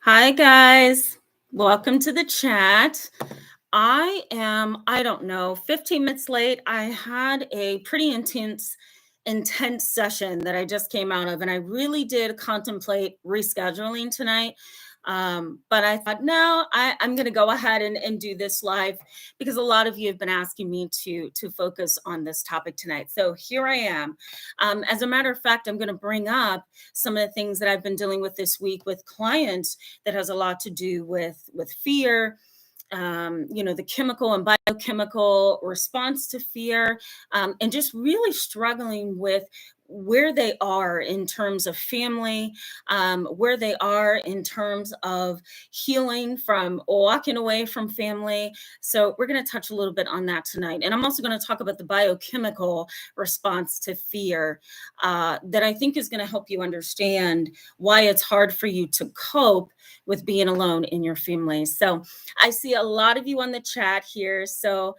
Hi, guys. Welcome to the chat. I don't know, 15 minutes late. I had a pretty intense session that I just came out of, and I really did contemplate rescheduling tonight. But I thought, no, I'm going to go ahead and do this live because a lot of you have been asking me to focus on this topic tonight. So here I am. As a matter of fact, I'm going to bring up some of the things that I've been dealing with this week with clients that has a lot to do with fear, the chemical and biochemical response to fear, and just really struggling with where they are in terms of family, where they are in terms of healing from walking away from family. So, we're going to touch a little bit on that tonight. And I'm also going to talk about the biochemical response to fear that I think is going to help you understand why it's hard for you to cope with being alone in your family. So, I see a lot of you on the chat here. So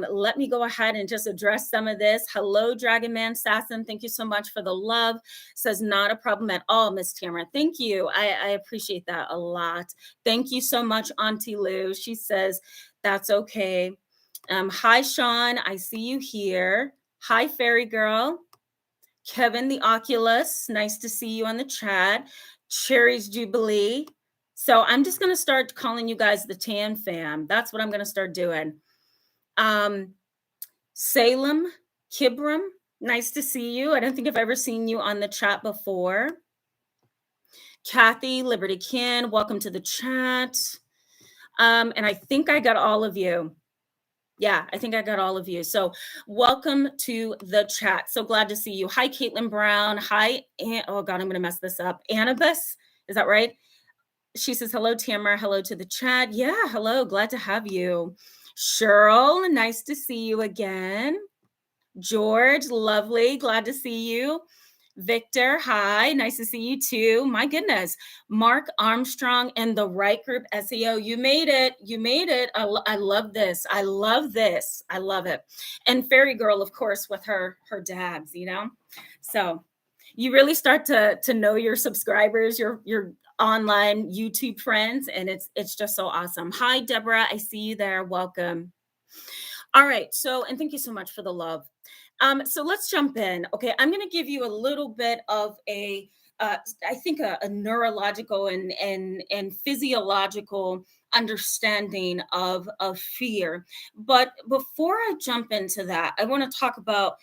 let me go ahead and just address some of this. Hello, Dragon Man Sasson. Thank you so much for the love. Says not a problem at all, Miss Tamara. Thank you. I appreciate that a lot. Thank you so much, Auntie Lou. She says that's okay. Hi, Sean. I see you here. Hi, Fairy Girl. Kevin the Oculus, nice to see you on the chat. Cherry's Jubilee. So I'm just going to start calling you guys the Tan Fam. That's what I'm going to start doing. Salem, Kibram, nice to see you. I don't think I've ever seen you on the chat before. Kathy, Liberty Kin, welcome to the chat. And I think I got all of you. Yeah, I think I got all of you. So welcome to the chat. So glad to see you. Hi, Caitlin Brown. Hi, oh God, I'm going to mess this up. Annabus, is that right? She says, hello, Tamara. Hello to the chat. Yeah, hello. Glad to have you. Cheryl, nice to see you again. George, lovely. Glad to see you. Victor, hi. Nice to see you too. My goodness. Mark Armstrong and the Right Group SEO. You made it. You made it. I love this. I love this. I love it. And Fairy Girl, of course, with her dabs, So you really start to know your subscribers, your online YouTube friends, and it's just so awesome. Hi, Deborah. I see you there. Welcome. All right. So, and thank you so much for the love. So let's jump in. Okay, I'm going to give you a little bit of I think a neurological and physiological understanding of fear. But before I jump into that, I want to talk about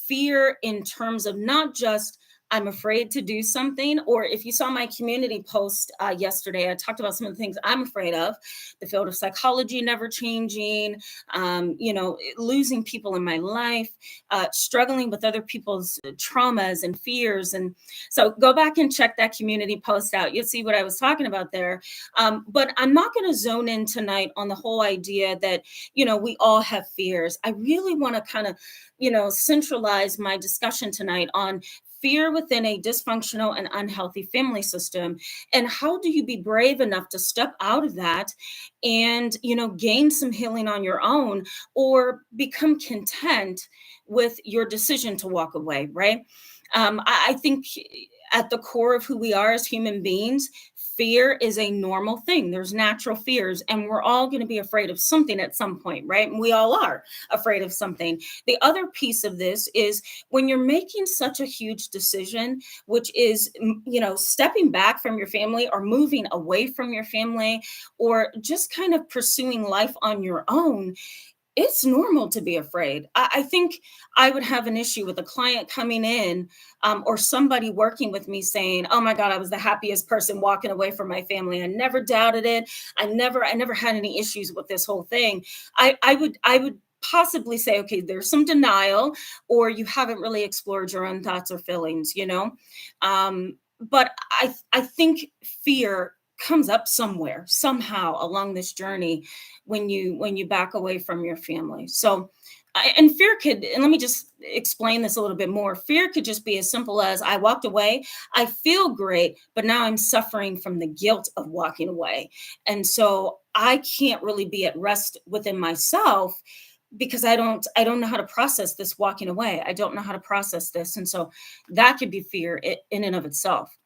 fear in terms of not just I'm afraid to do something, or if you saw my community post yesterday, I talked about some of the things I'm afraid of, the field of psychology never changing, losing people in my life, struggling with other people's traumas and fears. And so go back and check that community post out. You'll see what I was talking about there. But I'm not going to zone in tonight on the whole idea that, we all have fears. I really want to kind of centralize my discussion tonight on fear within a dysfunctional and unhealthy family system, and how do you be brave enough to step out of that and gain some healing on your own, or become content with your decision to walk away, right? I think at the core of who we are as human beings, fear is a normal thing. There's natural fears, and we're all going to be afraid of something at some point, right? And we all are afraid of something. The other piece of this is when you're making such a huge decision, which is, stepping back from your family or moving away from your family, or just kind of pursuing life on your own, it's normal to be afraid. I think I would have an issue with a client coming in, or somebody working with me saying, "Oh my God, I was the happiest person walking away from my family. I never doubted it. I never had any issues with this whole thing." I would possibly say, okay, there's some denial, or you haven't really explored your own thoughts or feelings. But I think fear comes up somewhere, somehow along this journey when you back away from your family. So and fear could, and let me just explain this a little bit more. Fear could just be as simple as I walked away, I feel great, but now I'm suffering from the guilt of walking away. And so I can't really be at rest within myself because I don't know how to process this walking away. I don't know how to process this. And so that could be fear in and of itself.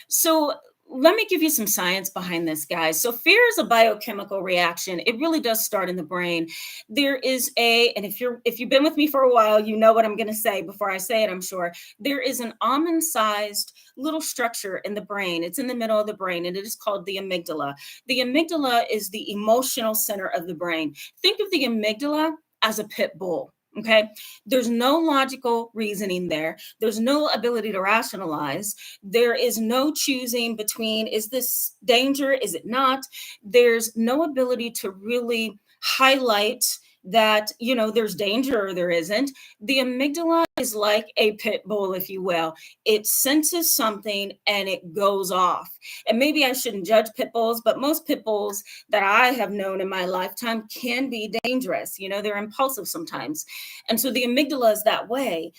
So let me give you some science behind this, guys. So fear is a biochemical reaction. It really does start in the brain. There is and if you've been with me for a while, you know what I'm going to say before I say it, I'm sure. There is an almond-sized little structure in the brain. It's in the middle of the brain, and it is called the amygdala. The amygdala is the emotional center of the brain. Think of the amygdala as a pit bull. Okay. There's no logical reasoning there. There's no ability to rationalize. There is no choosing between, is this danger? Is it not? There's no ability to really highlight that, there's danger or there isn't. The amygdala is like a pit bull, if you will. It senses something and it goes off. And maybe I shouldn't judge pit bulls, but most pit bulls that I have known in my lifetime can be dangerous. They're impulsive sometimes. And so the amygdala is that way.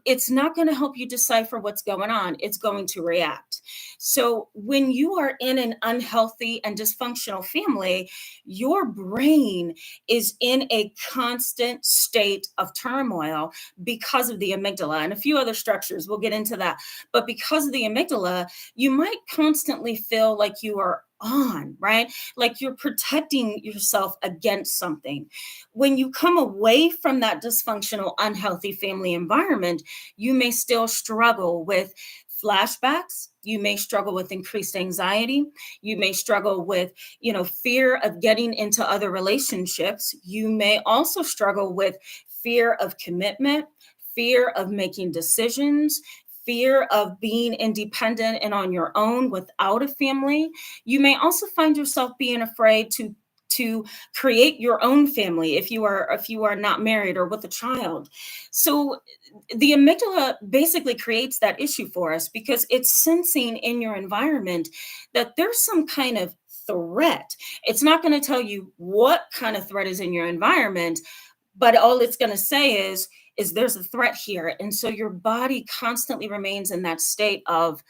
It's not going to help you decipher what's going on. It's going to react. So when you are in an unhealthy and dysfunctional family, your brain is in a constant state of turmoil because of the amygdala and a few other structures. We'll get into that. But because of the amygdala, you might constantly feel like you are on, right? Like you're protecting yourself against something. When you come away from that dysfunctional, unhealthy family environment, you may still struggle with flashbacks. You may struggle with increased anxiety. You may struggle with, fear of getting into other relationships. You may also struggle with fear of commitment, fear of making decisions, fear of being independent and on your own without a family. You may also find yourself being afraid to create your own family if you are not married or with a child. So the amygdala basically creates that issue for us because it's sensing in your environment that there's some kind of threat. It's not going to tell you what kind of threat is in your environment, but all it's going to say is there's a threat here. And so your body constantly remains in that state of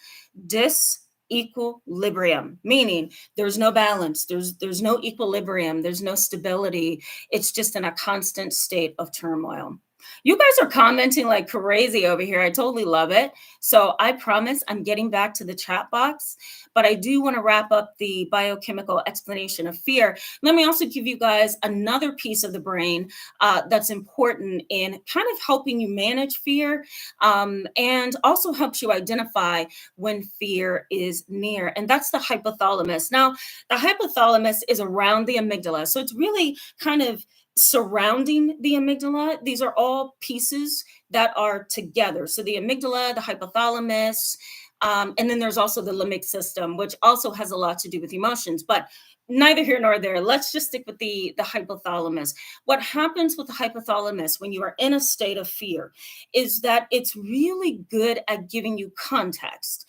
disequilibrium, meaning there's no balance, there's no equilibrium, there's no stability. It's just in a constant state of turmoil. You guys are commenting like crazy over here. I totally love it. So I promise I'm getting back to the chat box, but I do want to wrap up the biochemical explanation of fear. Let me also give you guys another piece of the brain that's important in kind of helping you manage fear and also helps you identify when fear is near. And that's the hypothalamus. Now, the hypothalamus is around the amygdala. So it's really kind of surrounding the amygdala. These are all pieces that are together. So the amygdala, the hypothalamus, and then there's also the limbic system, which also has a lot to do with emotions, but neither here nor there. Let's just stick with the hypothalamus. What happens with the hypothalamus when you are in a state of fear is that it's really good at giving you context.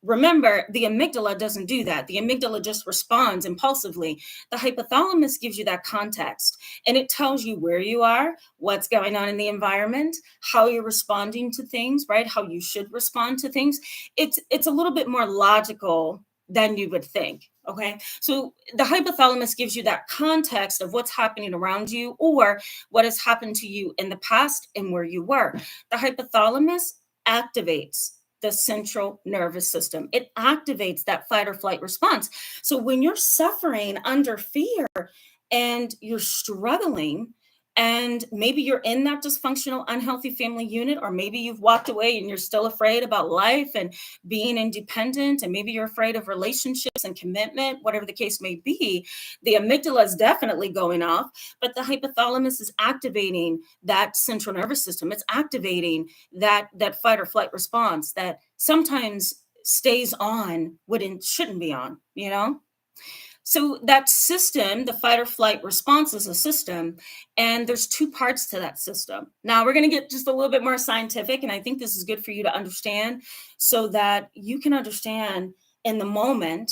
Remember, the amygdala doesn't do that. The amygdala just responds impulsively. The hypothalamus gives you that context, and it tells you where you are, what's going on in the environment, how you're responding to things, right? How you should respond to things. It's a little bit more logical than you would think. Okay. So the hypothalamus gives you that context of what's happening around you or what has happened to you in the past and where you were. The hypothalamus activates the central nervous system. It activates that fight or flight response. So when you're suffering under fear and you're struggling, and maybe you're in that dysfunctional, unhealthy family unit, or maybe you've walked away and you're still afraid about life and being independent, and maybe you're afraid of relationships and commitment, whatever the case may be, the amygdala is definitely going off, but the hypothalamus is activating that central nervous system. It's activating that fight or flight response that sometimes stays on when it shouldn't be on, So that system, the fight or flight response, is a system, and there's two parts to that system. Now we're going to get just a little bit more scientific, and I think this is good for you to understand so that you can understand in the moment.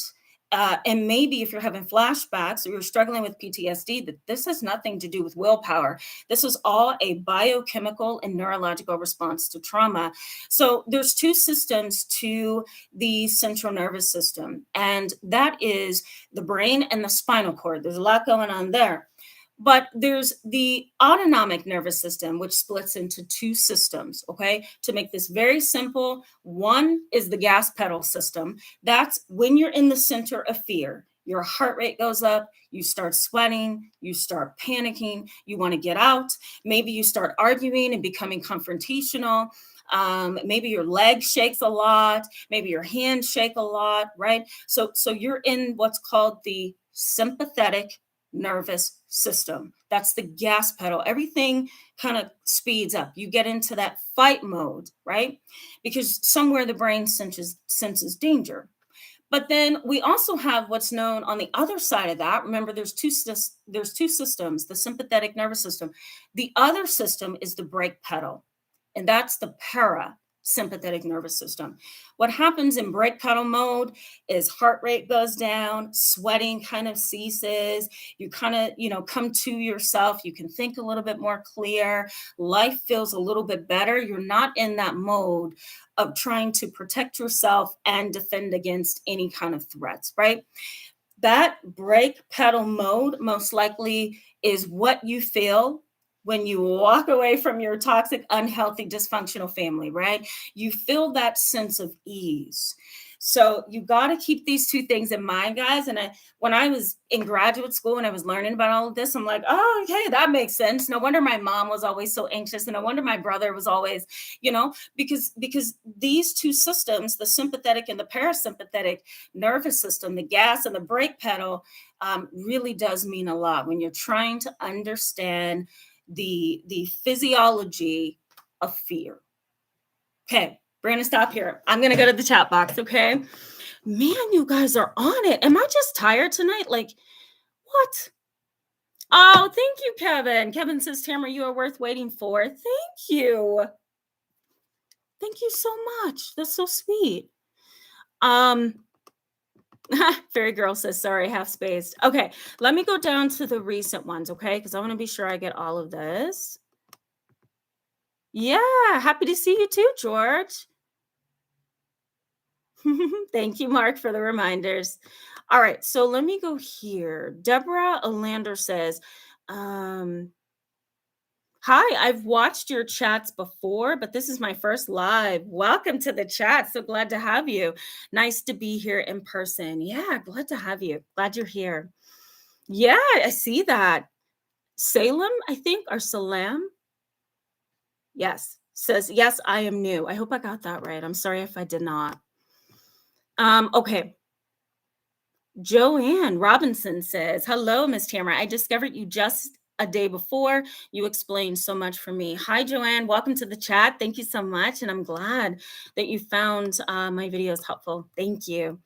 And maybe if you're having flashbacks or you're struggling with PTSD, that this has nothing to do with willpower. This is all a biochemical and neurological response to trauma. So there's two systems to the central nervous system, and that is the brain and the spinal cord. There's a lot going on there. But there's the autonomic nervous system, which splits into two systems. Okay. To make this very simple, one is the gas pedal system. That's when you're in the center of fear. Your heart rate goes up, you start sweating, you start panicking, you want to get out. Maybe you start arguing and becoming confrontational. Maybe your leg shakes a lot, maybe your hands shake a lot, right? So you're in what's called the sympathetic nervous system. That's the gas pedal. Everything kind of speeds up. You get into that fight mode, right? Because somewhere the brain senses danger. But then we also have what's known on the other side of that. Remember, there's two systems, the sympathetic nervous system. The other system is the brake pedal, and that's the parasympathetic nervous system. What happens in brake pedal mode is heart rate goes down, sweating kind of ceases. You kind of, come to yourself. You can think a little bit more clear. Life feels a little bit better. You're not in that mode of trying to protect yourself and defend against any kind of threats, right? That brake pedal mode most likely is what you feel when you walk away from your toxic, unhealthy, dysfunctional family, right? You feel that sense of ease. So you got to keep these two things in mind, guys. And when I was in graduate school and I was learning about all of this, I'm like, oh, okay, that makes sense. No wonder my mom was always so anxious, and no wonder my brother was always, because these two systems, the sympathetic and the parasympathetic nervous system, the gas and the brake pedal, really does mean a lot when you're trying to understand the physiology of fear. Okay, we're gonna stop here. I'm gonna go to the chat box. Okay, man, you guys are on it. Am I just tired tonight? Like, what? Oh, thank you, Kevin. Kevin says, Tamara, you are worth waiting for. Thank you. Thank you so much. That's so sweet. Fairy Girl says, sorry, half spaced. Okay, let me go down to the recent ones, okay? Because I want to be sure I get all of this. Yeah, happy to see you too, George. Thank you, Mark, for the reminders. All right, so let me go here. Deborah Olander says, hi, I've watched your chats before, but this is my first live. Welcome to the chat. So glad to have you. Nice to be here in person. Yeah, glad to have you. Glad you're here. Yeah, I see that. Salem, I think, or Salam. Yes, says, yes, I am new. I hope I got that right. I'm sorry if I did not. Okay. Joanne Robinson says, hello, Miss Tamara. I discovered you just a day before. You explained so much for me. Hi, Joanne. Welcome to the chat. Thank you so much. And I'm glad that you found my videos helpful. Thank you.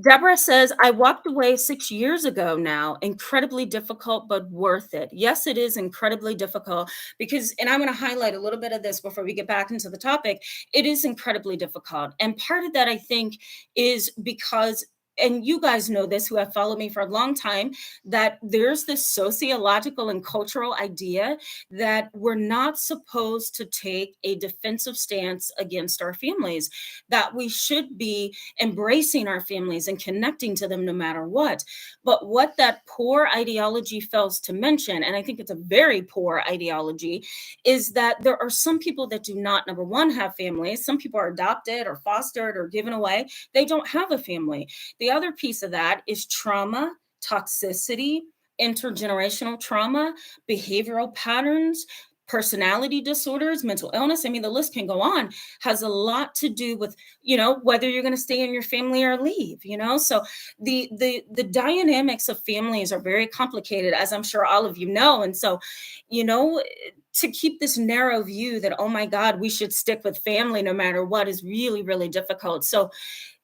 Deborah says, I walked away 6 years ago now. Incredibly difficult, but worth it. Yes, it is incredibly difficult because, and I'm going to highlight a little bit of this before we get back into the topic. It is incredibly difficult. And part of that, I think, is because, and you guys know this who have followed me for a long time, that there's this sociological and cultural idea that we're not supposed to take a defensive stance against our families, that we should be embracing our families and connecting to them no matter what. But what that poor ideology fails to mention, and I think it's a very poor ideology, is that there are some people that do not, number one, have families. Some people are adopted or fostered or given away. They don't have a family. The other piece of that is trauma, toxicity, intergenerational trauma, behavioral patterns, personality disorders, mental illness. I mean, the list can go on. Has a lot to do with, whether you're going to stay in your family or leave, so the dynamics of families are very complicated, as I'm sure all of you know. And so, to keep this narrow view that, oh my God, we should stick with family no matter what, is really, really difficult. So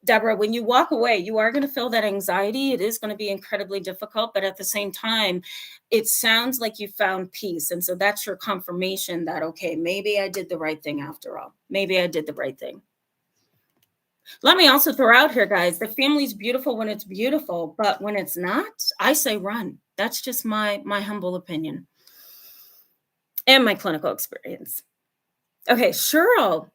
Deborah, when you walk away, you are going to feel that anxiety. It is going to be incredibly difficult, but at the same time, it sounds like you found peace. And so that's your confirmation that, okay, maybe I did the right thing after all. Maybe I did the right thing. Let me also throw out here, guys, the family's beautiful when it's beautiful, but when it's not, I say run. That's just my humble opinion and my clinical experience. Okay, Cheryl.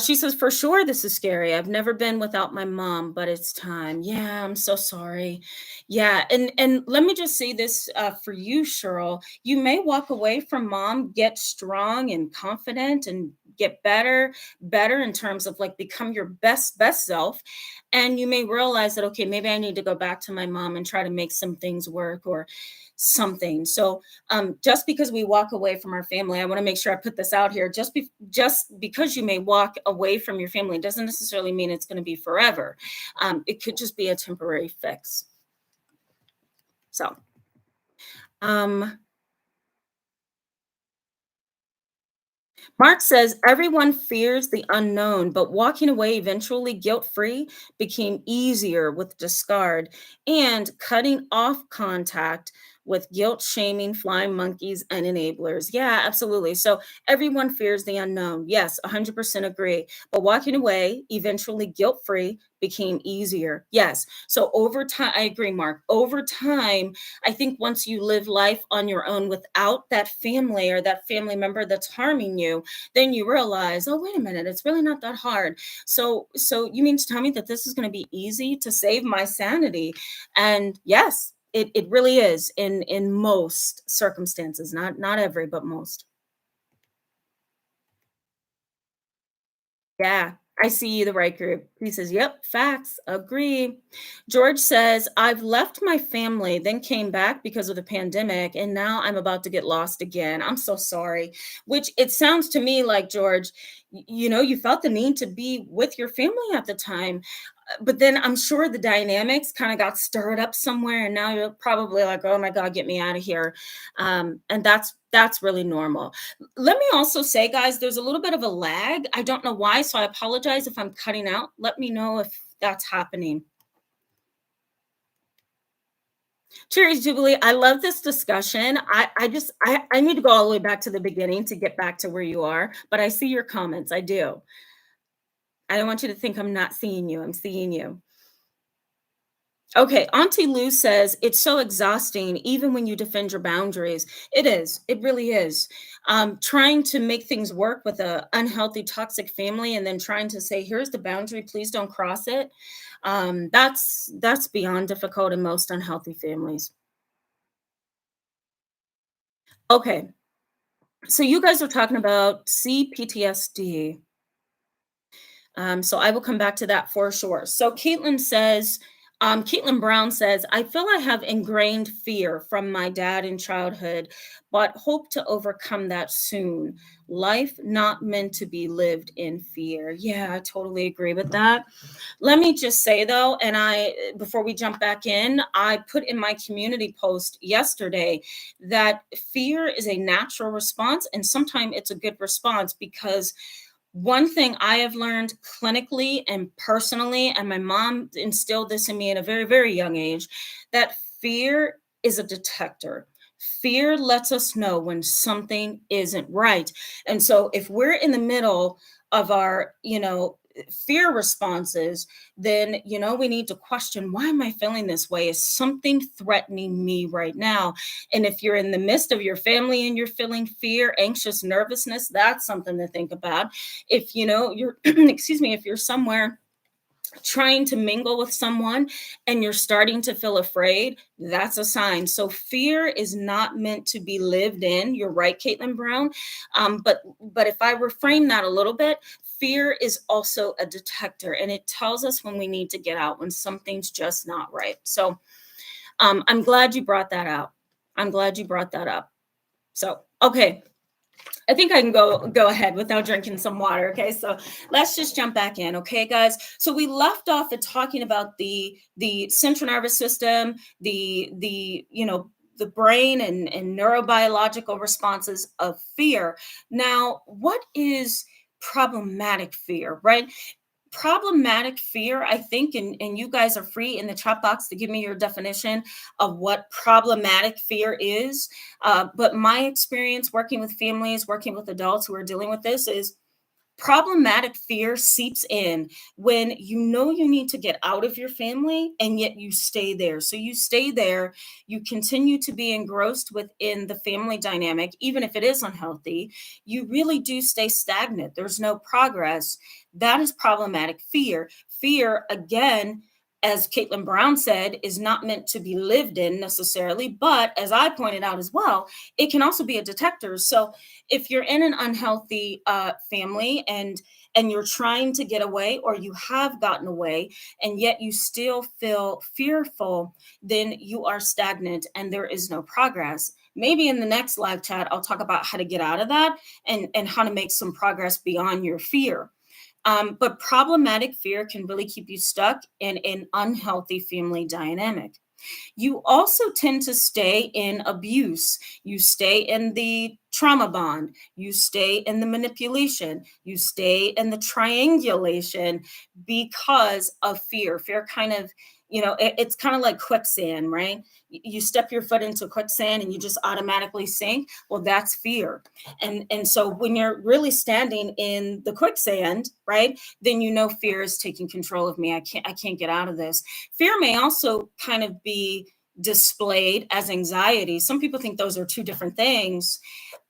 She says, "For sure, this is scary. I've never been without my mom, but it's time." Yeah, I'm so sorry. Yeah, and let me just say this for you, Cheryl. You may walk away from mom, get strong and confident, and get better in terms of like become your best self. And you may realize that okay, maybe I need to go back to my mom and try to make some things work or something. So just because we walk away from our family, I want to make sure I put this out here. Just because you may walk away from your family doesn't necessarily mean it's going to be forever. It could just be a temporary fix. So, um, Mark says everyone fears the unknown, but walking away eventually guilt free became easier with discard and cutting off contact with guilt shaming, flying monkeys, and enablers. Yeah, absolutely. So everyone fears the unknown. Yes, 100% agree. But walking away eventually guilt free became easier. Yes. So over time, I agree, Mark. Over time, I think once you live life on your own without that family or that family member that's harming you, then you realize, oh, wait a minute, it's really not that hard. So you mean to tell me that this is going to be easy to save my sanity? And yes, it really is in most circumstances, not every, but most. Yeah, I see the right group. He says, "Yep, facts, agree." George says, "I've left my family, then came back because of the pandemic, and now I'm about to get lost again. I'm so sorry." Which it sounds to me like George, you felt the need to be with your family at the time, but then I'm sure the dynamics kind of got stirred up somewhere, and now you're probably like, "Oh my God, get me out of here," and that's really normal. Let me also say, guys, there's a little bit of a lag. I don't know why, so I apologize if I'm cutting out. Let me know if that's happening. Cheers, Jubilee. I love this discussion. I need to go all the way back to the beginning to get back to where you are, but I see your comments. I do. I don't want you to think I'm not seeing you. I'm seeing you. Okay, Auntie Lou says it's so exhausting, even when you defend your boundaries. It is. It really is. Trying to make things work with a unhealthy, toxic family, and then trying to say, "Here's the boundary. Please don't cross it." That's beyond difficult in most unhealthy families. Okay, so you guys are talking about CPTSD. So I will come back to that for sure. So Caitlin Brown says, I feel I have ingrained fear from my dad in childhood, but hope to overcome that soon. Life not meant to be lived in fear. Yeah, I totally agree with that. Let me just say though, and before we jump back in, I put in my community post yesterday that fear is a natural response, and sometimes it's a good response because one thing I have learned clinically and personally, and my mom instilled this in me at a very, very young age, that fear is a detector. Fear lets us know when something isn't right. And so if we're in the middle of our, fear responses, then, we need to question, why am I feeling this way? Is something threatening me right now? And if you're in the midst of your family and you're feeling fear, anxious, nervousness, that's something to think about. If you're excuse me, if you're somewhere trying to mingle with someone and you're starting to feel afraid, that's a sign. So fear is not meant to be lived in. You're right, Caitlin Brown. But if I reframe that a little bit, fear is also a detector, and it tells us when we need to get out, when something's just not right. So I'm glad you brought that out. I'm glad you brought that up. So okay, I think I can go ahead without drinking some water. Okay, so let's just jump back in. Okay, guys. So we left off at talking about the central nervous system, the brain and neurobiological responses of fear. Now, what is problematic fear, right? Problematic fear, I think, and you guys are free in the chat box to give me your definition of what problematic fear is. But my experience working with families, working with adults who are dealing with this is Problematic fear seeps in when you know you need to get out of your family and yet you stay there. So you stay there, you continue to be engrossed within the family dynamic, even if it is unhealthy. You really do stay stagnant. There's no progress. That is problematic fear. Fear, again, as Caitlin Brown said, is not meant to be lived in necessarily, but as I pointed out as well, it can also be a detector. So if you're in an unhealthy family and you're trying to get away or you have gotten away and yet you still feel fearful, then you are stagnant and there is no progress. Maybe in the next live chat I'll talk about how to get out of that and how to make some progress beyond your fear. But problematic fear can really keep you stuck in an unhealthy family dynamic. You also tend to stay in abuse. You stay in the trauma bond. You stay in the manipulation. You stay in the triangulation because of fear. Fear kind of, it's kind of like quicksand, right? You step your foot into quicksand and you just automatically sink. Well, that's fear. And so when you're really standing in the quicksand, right, then you know fear is taking control of me. I can't get out of this. Fear may also kind of be displayed as anxiety. Some people think those are two different things.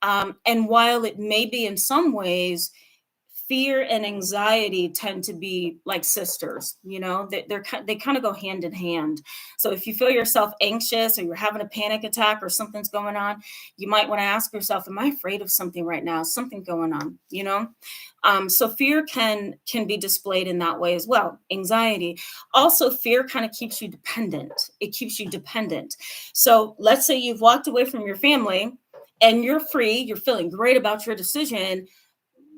And while it may be in some ways, fear and anxiety tend to be like sisters. They kind of go hand in hand. So if you feel yourself anxious or you're having a panic attack or something's going on, you might want to ask yourself, am I afraid of something right now? Is something going on? So fear can be displayed in that way as well. Anxiety. Also, fear kind of keeps you dependent. It keeps you dependent. So let's say you've walked away from your family and you're free, you're feeling great about your decision,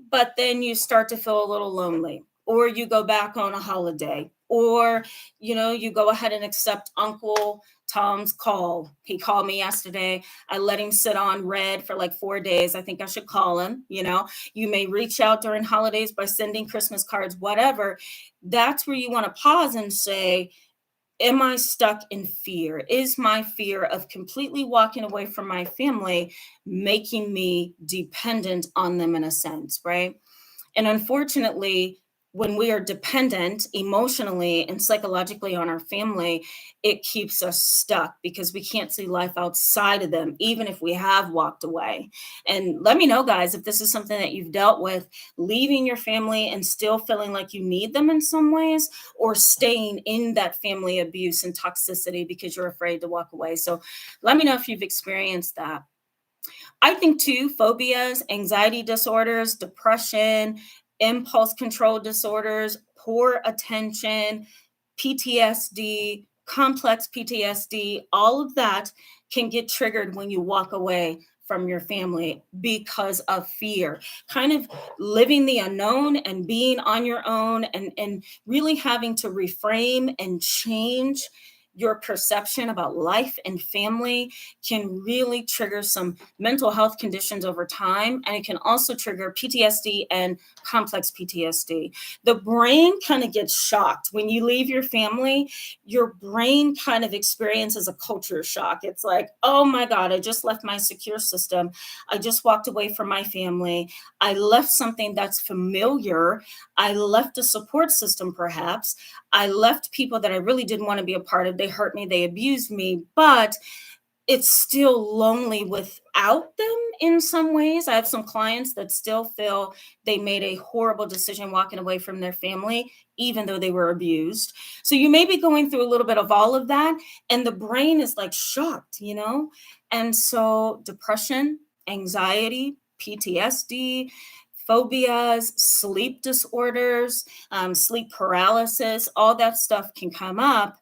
but then you start to feel a little lonely, or you go back on a holiday, or you go ahead and accept Uncle Tom's call. He called me yesterday. I let him sit on red for like 4 days. I think I should call him. You may reach out during holidays by sending Christmas cards, whatever. That's where you want to pause and say, am I stuck in fear? Is my fear of completely walking away from my family making me dependent on them in a sense, right? And unfortunately, when we are dependent emotionally and psychologically on our family, it keeps us stuck because we can't see life outside of them, even if we have walked away. And let me know, guys, if this is something that you've dealt with, leaving your family and still feeling like you need them in some ways, or staying in that family abuse and toxicity because you're afraid to walk away. So let me know if you've experienced that. I think too, phobias, anxiety disorders, depression, impulse control disorders, poor attention, PTSD, complex PTSD, all of that can get triggered when you walk away from your family because of fear. Kind of living the unknown and being on your own and really having to reframe and change your perception about life and family can really trigger some mental health conditions over time. And it can also trigger PTSD and complex PTSD. The brain kind of gets shocked when you leave your family. Your brain kind of experiences a culture shock. It's like, oh my God, I just left my secure system. I just walked away from my family. I left something that's familiar. I left a support system, perhaps. I left people that I really didn't want to be a part of. They hurt me, they abused me, but it's still lonely without them in some ways. I have some clients that still feel they made a horrible decision walking away from their family, even though they were abused. So you may be going through a little bit of all of that, and the brain is like shocked. And so depression, anxiety, PTSD, phobias, sleep disorders, sleep paralysis, all that stuff can come up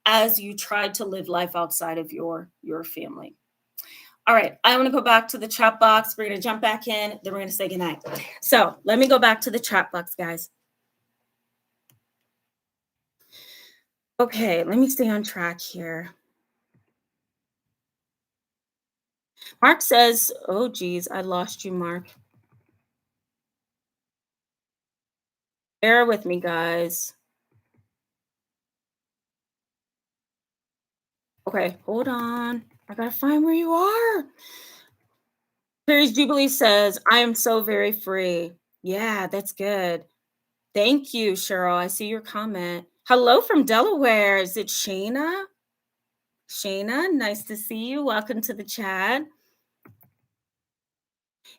as you try to live life outside of your family. All right, I want to go back to the chat box. We're going to jump back in, then we're going to say goodnight. So let me go back to the chat box, guys. Okay, let me stay on track here. Mark says, oh, geez, I lost you, Mark. Bear with me, guys. Okay, hold on. I got to find where you are. Series Jubilee says, I am so very free. Yeah, that's good. Thank you, Cheryl. I see your comment. Hello from Delaware. Is it Shayna? Shayna, nice to see you. Welcome to the chat.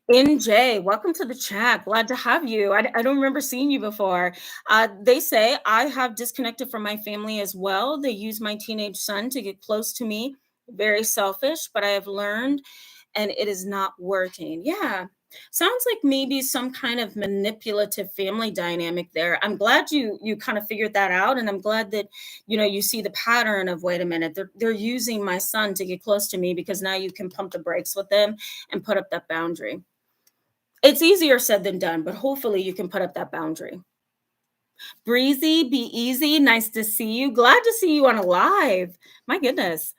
NJ, welcome to the chat. Glad to have you. I don't remember seeing you before. They say I have disconnected from my family as well. They use my teenage son to get close to me. Very selfish, but I have learned and it is not working. Yeah. Sounds like maybe some kind of manipulative family dynamic there. I'm glad you kind of figured that out, and I'm glad that you see the pattern of, wait a minute, they're using my son to get close to me because now you can pump the brakes with them and put up that boundary. It's easier said than done, but hopefully you can put up that boundary. Breezy, be easy. Nice to see you. Glad to see you on a live. My goodness.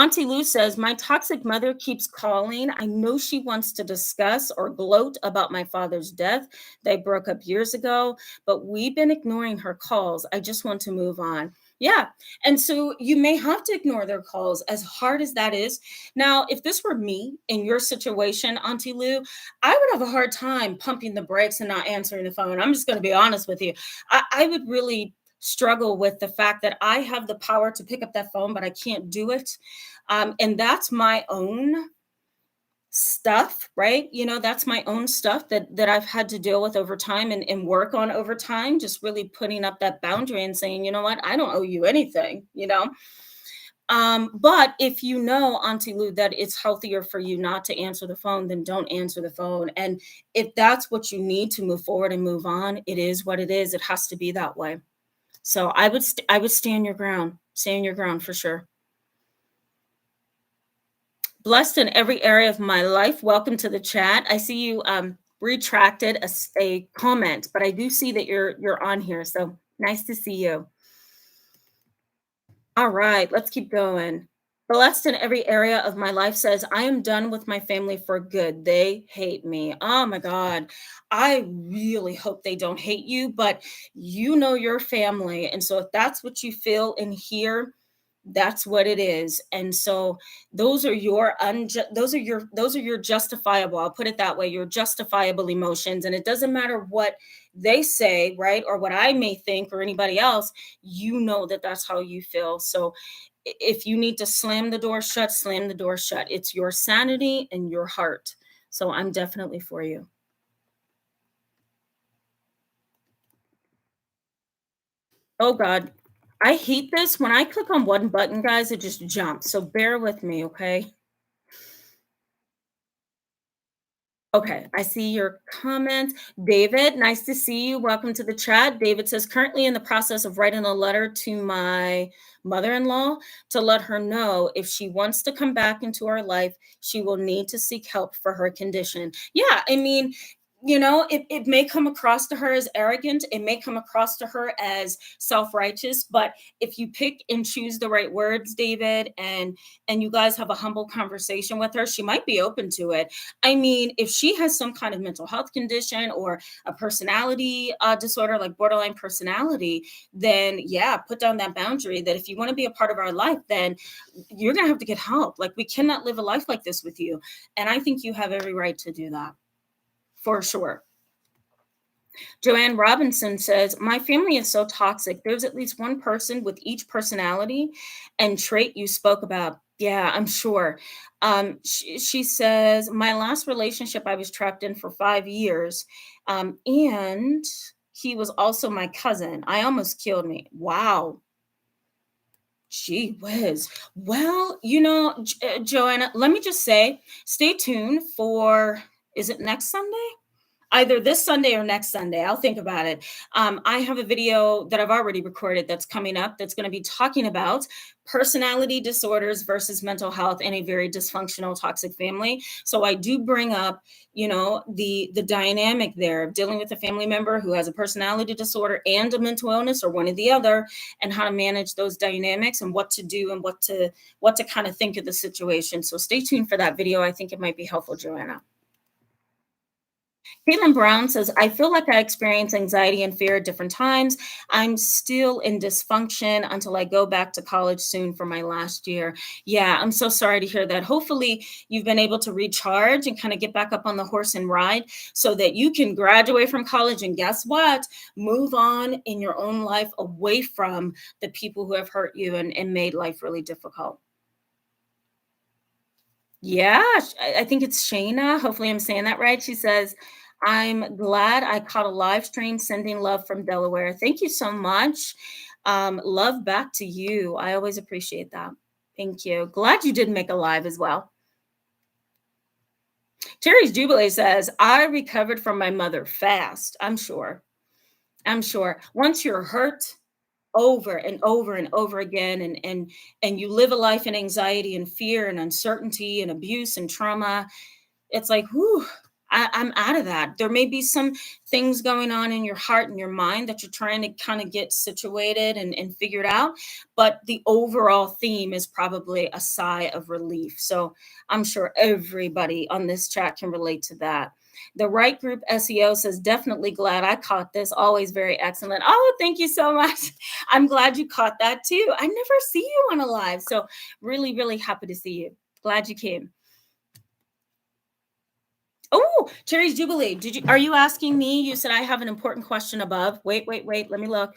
Auntie Lou says, my toxic mother keeps calling. I know she wants to discuss or gloat about my father's death. They broke up years ago, but we've been ignoring her calls. I just want to move on. Yeah. And so you may have to ignore their calls, as hard as that is. Now, if this were me in your situation, Auntie Lou, I would have a hard time pumping the brakes and not answering the phone. I'm just going to be honest with you. I would really struggle with the fact that I have the power to pick up that phone, but I can't do it. And that's my own stuff, right? That's my own stuff that I've had to deal with over time and work on over time, just really putting up that boundary and saying, you know what, I don't owe you anything. But if you know, Auntie Lou, that it's healthier for you not to answer the phone, then don't answer the phone. And if that's what you need to move forward and move on, it is what it is. It has to be that way. So I would stand your ground, stand your ground for sure. Blessed in every area of my life. Welcome to the chat. I see you retracted a comment, but I do see that you're on here. So nice to see you. All right, let's keep going. Blessed in every area of my life says, I am done with my family for good. They hate me. Oh my God. I really hope they don't hate you, but you know your family. And so if that's what you feel in here, that's what it is. And so those are your justifiable, I'll put it that way, your justifiable emotions. And it doesn't matter what they say, right? Or what I may think or anybody else, you know that that's how you feel. So if you need to slam the door shut, slam the door shut. It's your sanity and your heart. So I'm definitely for you. Oh God. I hate this. When I click on one button, guys, it just jumps. So bear with me, okay? Okay, I see your comments. David, nice to see you. Welcome to the chat. David says, currently in the process of writing a letter to my mother in law to let her know if she wants to come back into our life, she will need to seek help for her condition. Yeah, I mean, it may come across to her as arrogant. It may come across to her as self-righteous, but if you pick and choose the right words, David, and you guys have a humble conversation with her, she might be open to it. I mean, if she has some kind of mental health condition or a personality disorder like borderline personality, then yeah, put down that boundary that if you want to be a part of our life, then you're going to have to get help. Like, we cannot live a life like this with you. And I think you have every right to do that for sure. Joanne Robinson says, my family is so toxic. There's at least one person with each personality and trait you spoke about. Yeah, I'm sure. She says, my last relationship I was trapped in for 5 years. And he was also my cousin. I almost killed me. Wow. Gee whiz. Well, Joanna, let me just say, stay tuned for, is it next Sunday? Either this Sunday or next Sunday. I'll think about it. I have a video that I've already recorded that's coming up that's going to be talking about personality disorders versus mental health in a very dysfunctional, toxic family. So I do bring up, the dynamic there of dealing with a family member who has a personality disorder and a mental illness or one or the other, and how to manage those dynamics and what to do and what to kind of think of the situation. So stay tuned for that video. I think it might be helpful, Joanna. Caitlin Brown says, I feel like I experience anxiety and fear at different times. I'm still in dysfunction until I go back to college soon for my last year. Yeah, I'm so sorry to hear that. Hopefully, you've been able to recharge and kind of get back up on the horse and ride so that you can graduate from college. And guess what? Move on in your own life away from the people who have hurt you and made life really difficult. Yeah, I think it's Shayna. Hopefully, I'm saying that right. She says, I'm glad I caught a live stream sending love from Delaware. Thank you so much. Love back to you. I always appreciate that. Thank you. Glad you did make a live as well. Terry's Jubilee says, I recovered from my mother fast. I'm sure. I'm sure. Once you're hurt, over and over and over again and you live a life in anxiety and fear and uncertainty and abuse and trauma, it's like, whew, I'm out of that. There may be some things going on in your heart and your mind that you're trying to kind of get situated and figured out. But the overall theme is probably a sigh of relief. So I'm sure everybody on this chat can relate to that. The right group SEO says, definitely glad I caught this. Always very excellent. Oh, thank you so much. I'm glad you caught that too. I never see you on a live. So really, really happy to see you. Glad you came. Oh, Cherry's Jubilee. Are you asking me? You said I have an important question above. Wait, wait, wait. Let me look.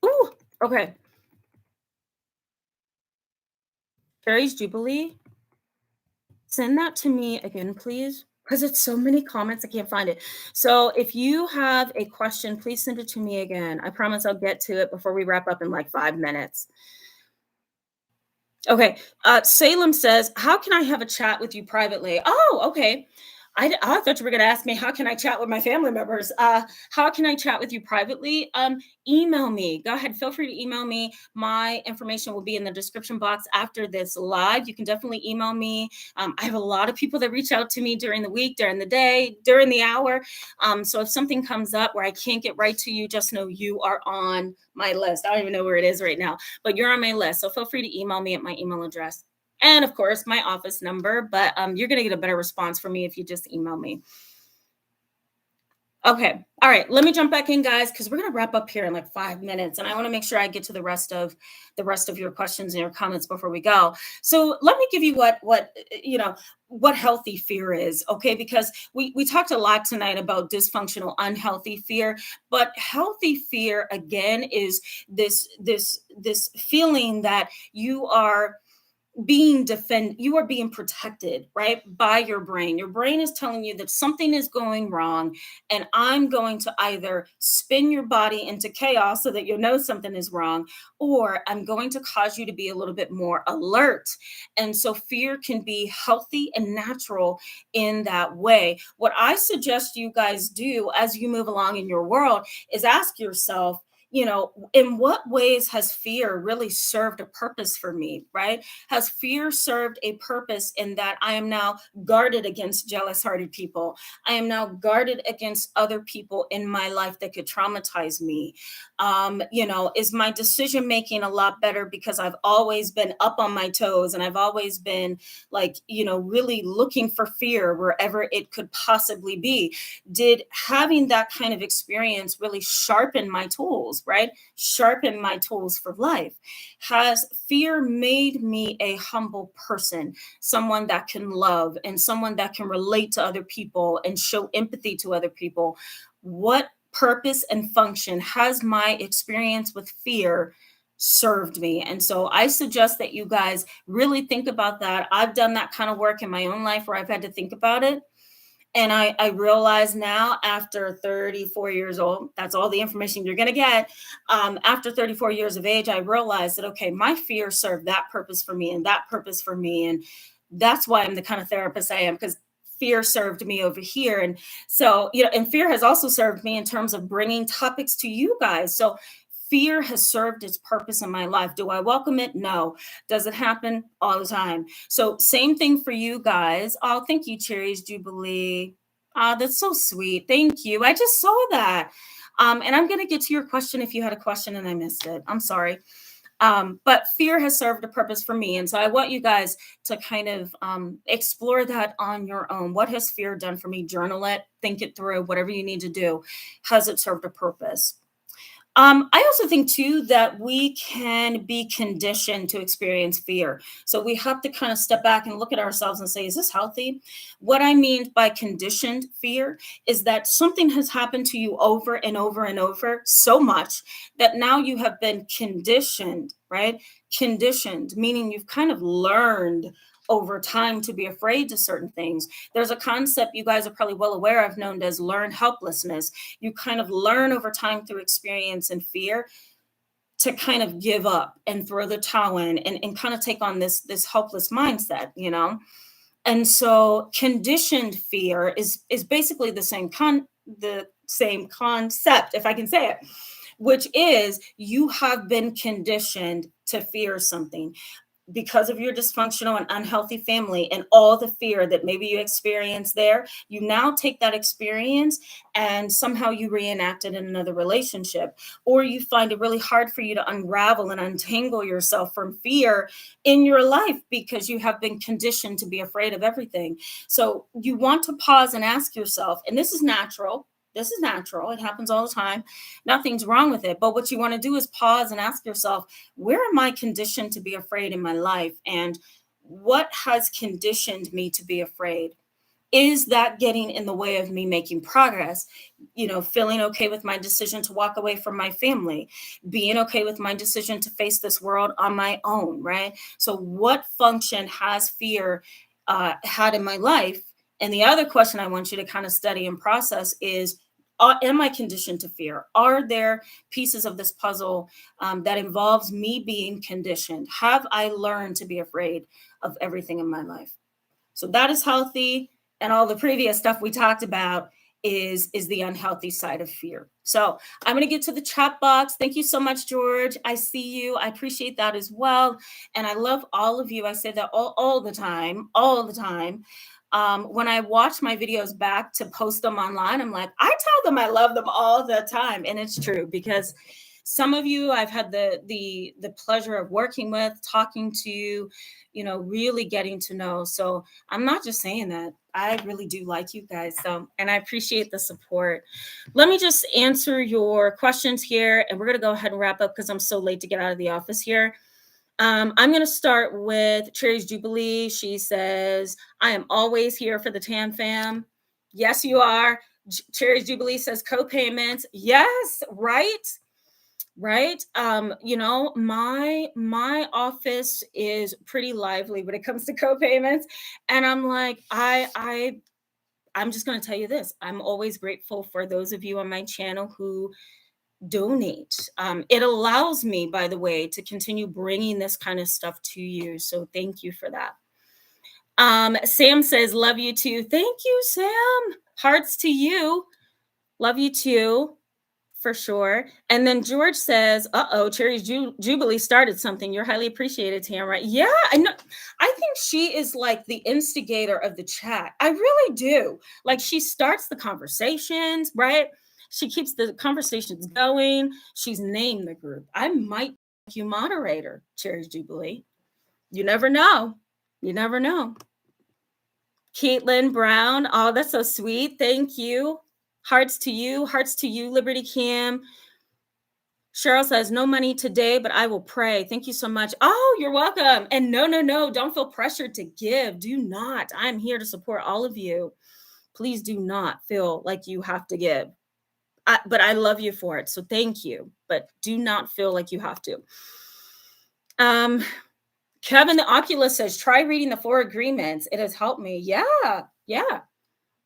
Ooh, okay. Cherry's Jubilee. Send that to me again, please. Because it's so many comments, I can't find it. So if you have a question, please send it to me again. I promise I'll get to it before we wrap up in like 5 minutes. Okay. Salem says, how can I have a chat with you privately? Oh, okay. I thought you were going to ask me, how can I chat with my family members? How can I chat with you privately? Email me. Go ahead. Feel free to email me. My information will be in the description box after this live. You can definitely email me. I have a lot of people that reach out to me during the week, during the day, during the hour. So if something comes up where I can't get right to you, just know you are on my list. I don't even know where it is right now, but you're on my list. So feel free to email me at my email address. And of course, my office number, but you're going to get a better response from me if you just email me. Okay. All right. Let me jump back in, guys, because we're going to wrap up here in like 5 minutes. And I want to make sure I get to the rest of your questions and your comments before we go. So let me give you what healthy fear is. Okay. Because we talked a lot tonight about dysfunctional, unhealthy fear, but healthy fear again is this feeling that you are being protected, right, by your brain is telling you that something is going wrong, and I'm going to either spin your body into chaos so that you'll know something is wrong, or I'm going to cause you to be a little bit more alert. And so fear can be healthy and natural in that way. What I suggest you guys do as you move along in your world is ask yourself, in what ways has fear really served a purpose for me, right? Has fear served a purpose in that I am now guarded against jealous hearted people? I am now guarded against other people in my life that could traumatize me. Is my decision making a lot better because I've always been up on my toes and I've always been like, really looking for fear wherever it could possibly be? Did having that kind of experience really sharpen my tools, right? Sharpen my tools for life? Has fear made me a humble person, someone that can love and someone that can relate to other people and show empathy to other people? What purpose and function has my experience with fear served me? And so I suggest that you guys really think about that. I've done that kind of work in my own life where I've had to think about it. And I realize now, after 34 years old, that's all the information you're going to get. After 34 years of age, I realized that, okay, my fear served that purpose for me and that purpose for me. And that's why I'm the kind of therapist I am, because fear served me over here. And so, and fear has also served me in terms of bringing topics to you guys. So fear has served its purpose in my life. Do I welcome it? No. Does it happen? All the time. So same thing for you guys. Oh, thank you, Cherries Jubilee. Oh, that's so sweet. Thank you. I just saw that. And I'm going to get to your question if you had a question and I missed it. I'm sorry. But fear has served a purpose for me. And so I want you guys to kind of explore that on your own. What has fear done for me? Journal it, think it through, whatever you need to do. Has it served a purpose? I also think too that we can be conditioned to experience fear. So we have to kind of step back and look at ourselves and say, is this healthy? What I mean by conditioned fear is that something has happened to you over and over and over so much that now you have been conditioned, right? Conditioned, meaning you've kind of learned over time to be afraid to certain things. There's a concept you guys are probably well aware of known as learned helplessness. You kind of learn over time through experience and fear to kind of give up and throw the towel in and kind of take on this helpless mindset, you know. And so conditioned fear is basically the same concept, if I can say it, which is you have been conditioned to fear something because of your dysfunctional and unhealthy family and all the fear that maybe you experienced there. You now take that experience and somehow you reenact it in another relationship, or you find it really hard for you to unravel and untangle yourself from fear in your life because you have been conditioned to be afraid of everything. So you want to pause and ask yourself, and this is natural. This is natural. It happens all the time. Nothing's wrong with it. But what you want to do is pause and ask yourself, where am I conditioned to be afraid in my life? And what has conditioned me to be afraid? Is that getting in the way of me making progress? You know, feeling okay with my decision to walk away from my family, being okay with my decision to face this world on my own, right? So, what function has fear had in my life? And the other question I want you to kind of study and process is, am I conditioned to fear? Are there pieces of this puzzle that involves me being conditioned? Have I learned to be afraid of everything in my life? So that is healthy, and all the previous stuff we talked about is the unhealthy side of fear. So I'm going to get to the chat box. Thank you so much, George. I see you. I appreciate that as well. And I love all of you. I say that all the time, all the time. When I watch my videos back to post them online, I'm like, I tell them I love them all the time. And it's true because some of you I've had the pleasure of working with, talking to, really getting to know. So I'm not just saying that. I really do like you guys. So, and I appreciate the support. Let me just answer your questions here, and we're going to go ahead and wrap up because I'm so late to get out of the office here. I'm going to start with Cherry's Jubilee. She says, I am always here for the Tam fam. Yes, you are. Cherry's Jubilee says co-payments. Yes, right. Right. My office is pretty lively when it comes to co-payments. And I'm like, I'm just going to tell you this. I'm always grateful for those of you on my channel who donate. It allows me, by the way, to continue bringing this kind of stuff to you. So thank you for that. Sam says, love you too. Thank you, Sam. Hearts to you. Love you too. For sure. And then George says, Cherry's Jubilee started something. You're highly appreciated, Tamara. Yeah, I know. I think she is like the instigator of the chat. I really do. Like she starts the conversations, right? She keeps the conversations going. She's named the group. I might make you moderator, Cherry's Jubilee. You never know. You never know. Caitlin Brown. Oh, that's so sweet. Thank you. Hearts to you, Liberty Cam. Cheryl says, no money today, but I will pray. Thank you so much. Oh, you're welcome. And no, don't feel pressured to give. Do not. I'm here to support all of you. Please do not feel like you have to give. But I love you for it. So thank you. But do not feel like you have to. Kevin the Oculus says, try reading the 4 agreements. It has helped me. Yeah.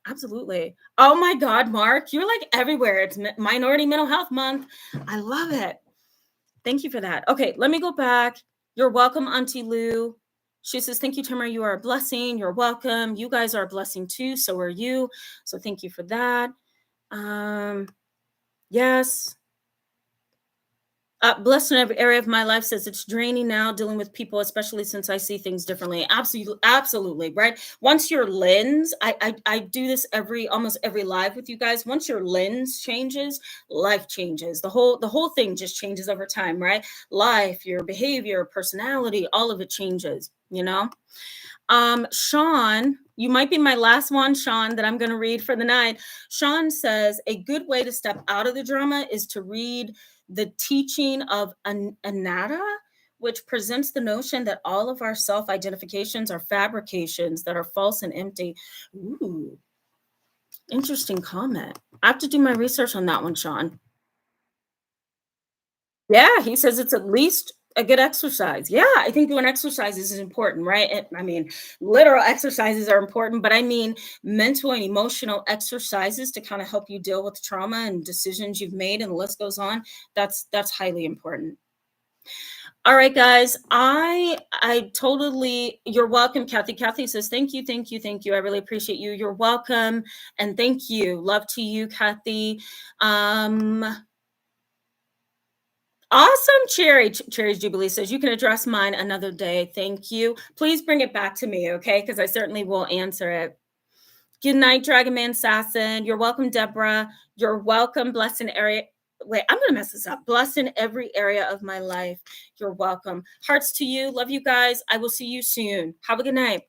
Absolutely. Oh my God, Mark, you're like everywhere. It's Minority Mental Health Month. I love it. Thank you for that. Okay, let me go back. You're welcome, Auntie Lou. She says, thank you, Tamara. You are a blessing. You're welcome. You guys are a blessing too. So are you. So thank you for that. Yes. Blessed in every area of my life says it's draining now dealing with people, especially since I see things differently. Absolutely, absolutely, right? Once your lens, I do this every almost every live with you guys. Once your lens changes, life changes. The whole thing just changes over time, right? Life, your behavior, personality, all of it changes. Sean, you might be my last one, Sean, that I'm going to read for the night. Sean says a good way to step out of the drama is to read the teaching of Anatta, which presents the notion that all of our self identifications are fabrications that are false and empty. Ooh, interesting comment. I have to do my research on that one, Sean. Yeah, he says it's at least a good exercise. Yeah, I think doing exercises is important, right? I mean, literal exercises are important, but I mean mental and emotional exercises to kind of help you deal with trauma and decisions you've made, and the list goes on. That's highly important. All right, guys. I totally you're welcome, Kathy. Kathy says, thank you, thank you, thank you. I really appreciate you. You're welcome. And thank you. Love to you, Kathy. Um, Awesome, Cherry's Jubilee says you can address mine another day. Thank you. Please bring it back to me, okay? Because I certainly will answer it. Good night, Dragon Man Assassin. You're welcome, Deborah. You're welcome, blessed in area. Wait, I'm gonna mess this up. Blessed in every area of my life. You're welcome. Hearts to you. Love you guys. I will see you soon. Have a good night.